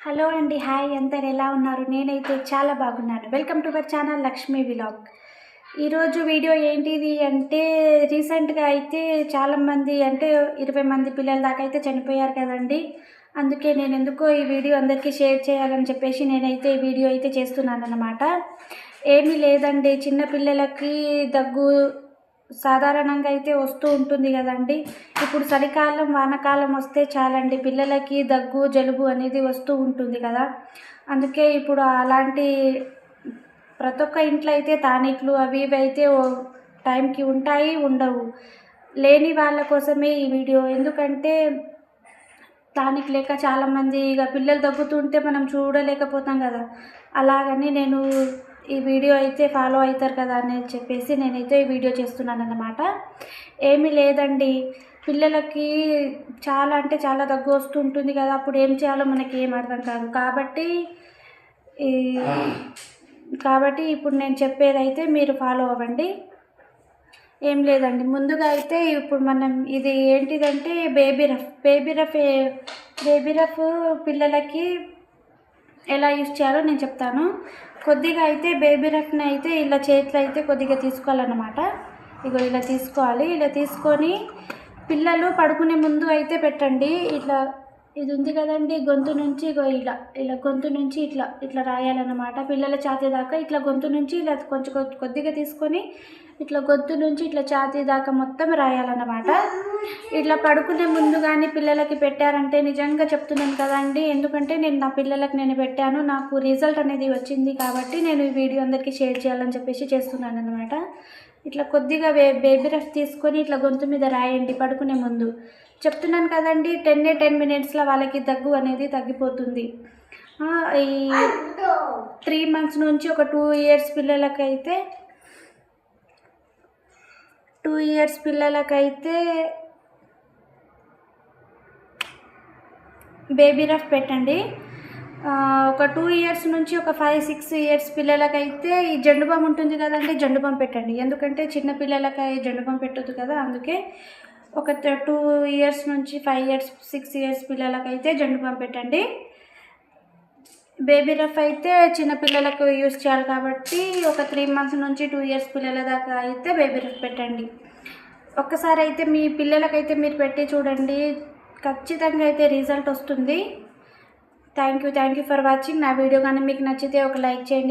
Hello అండి. Hi అందరు ఎలా ఉన్నారు? నేనైతే చాలా బాగున్నాను. Welcome to our channel Lakshmi vlog. ఈరోజు వీడియో ఏంటిది అంటే రీసెంట్గా అయితే చాలామంది అంటే 20 మంది పిల్లల దాకా అయితే చనిపోయారు కదండి. అందుకే నేను ఎందుకో ఈ వీడియో అందరికీ షేర్ చేయాలని చెప్పేసి నేనైతే ఈ వీడియో అయితే చేస్తున్నాను అన్నమాట. ఏమీ లేదండి, చిన్న పిల్లలకి దగ్గు సాధారణంగా అయితే వస్తూ ఉంటుంది కదండి. ఇప్పుడు చలికాలం వానాకాలం వస్తే చాలండి పిల్లలకి దగ్గు జలుబు అనేది వస్తూ ఉంటుంది కదా. అందుకే ఇప్పుడు అలాంటి ప్రతి ఒక్క ఇంట్లో అయితే టానిక్లు అవి ఇవి అయితే టైంకి ఉంటాయి, ఉండవు. లేని వాళ్ళ కోసమే ఈ వీడియో. ఎందుకంటే టానిక్ లేక చాలామంది ఇక పిల్లలు దగ్గుతుంటే మనం చూడలేకపోతాం కదా. అలాగని నేను ఈ వీడియో అయితే ఫాలో అవుతారు కదా అని చెప్పేసి నేనైతే ఈ వీడియో చేస్తున్నాను అన్నమాట. ఏమీ లేదండి, పిల్లలకి చాలా అంటే చాలా దగ్గు వస్తుంటుంది కదా. అప్పుడు ఏం చేయాలో మనకి ఏం అర్థం కాదు. కాబట్టి ఇప్పుడు నేను చెప్పేదైతే మీరు ఫాలో అవ్వండి. ఏం లేదండి, ముందుగా అయితే ఇప్పుడు మనం ఇది ఏంటిదంటే బేబీ రఫ్ పిల్లలకి ఎలా యూజ్ చేయాలో నేను చెప్తాను. కొద్దిగా అయితే బేబీ రఫ్ని అయితే ఇలా చేతిలో అయితే కొద్దిగా తీసుకోవాలన్నమాట. ఇగో ఇలా తీసుకోవాలి. ఇలా తీసుకొని పిల్లలు పడుకునే ముందు అయితే పెట్టండి. ఇట్లా ఇది ఉంది కదండి, గొంతు నుంచి ఇగో ఇలా గొంతు నుంచి ఇట్లా రాయాలన్నమాట. పిల్లల ఛాతీ దాకా ఇట్లా గొంతు నుంచి ఇలా కొంచెం కొద్దిగా తీసుకొని ఇట్లా గొంతు నుంచి ఇట్లా ఛాతీ దాకా మొత్తం రాయాలన్నమాట. ఇట్లా పడుకునే ముందు కానీ పిల్లలకి పెట్టారంటే నిజంగా చెప్తున్నాను కదండి, ఎందుకంటే నేను నా పిల్లలకి నేను పెట్టాను, నాకు రిజల్ట్ అనేది వచ్చింది. కాబట్టి నేను ఈ వీడియో అందరికీ షేర్ చేయాలని చెప్పేసి చేస్తున్నాను అనమాట. ఇట్లా కొద్దిగా బేబీ రఫ్ తీసుకొని ఇట్లా గొంతు మీద రాయండి పడుకునే ముందు. చెప్తున్నాను కదండి, 10 మినిట్స్లో వాళ్ళకి దగ్గు అనేది తగ్గిపోతుంది. ఈ 3 months నుంచి ఒక 2 years పిల్లలకైతే బేబీ రఫ్ పెట్టండి. ఒక 2 years నుంచి ఒక 5-6 years పిల్లలకైతే ఈ జండుబామ్ ఉంటుంది కదండి, జండుబామ్ పెట్టండి. ఎందుకంటే చిన్న పిల్లలకి జండుబామ్ పెట్టొద్దు కదా. అందుకే ఒక 2 years నుంచి 5 years 6 years పిల్లలకైతే జండుబామ్ పెట్టండి. బేబీ రఫ్ అయితే చిన్న పిల్లలకు యూజ్ చేయాలి కాబట్టి ఒక 3 months నుంచి 2 years పిల్లల దాకా అయితే బేబీ రఫ్ పెట్టండి. ఒక్కసారి అయితే మీ పిల్లలకైతే మీరు పెట్టి చూడండి, ఖచ్చితంగా అయితే రిజల్ట్ వస్తుంది. Thank you for watching. నా వీడియో కానీ మీకు నచ్చితే ఒక లైక్ చేయండి.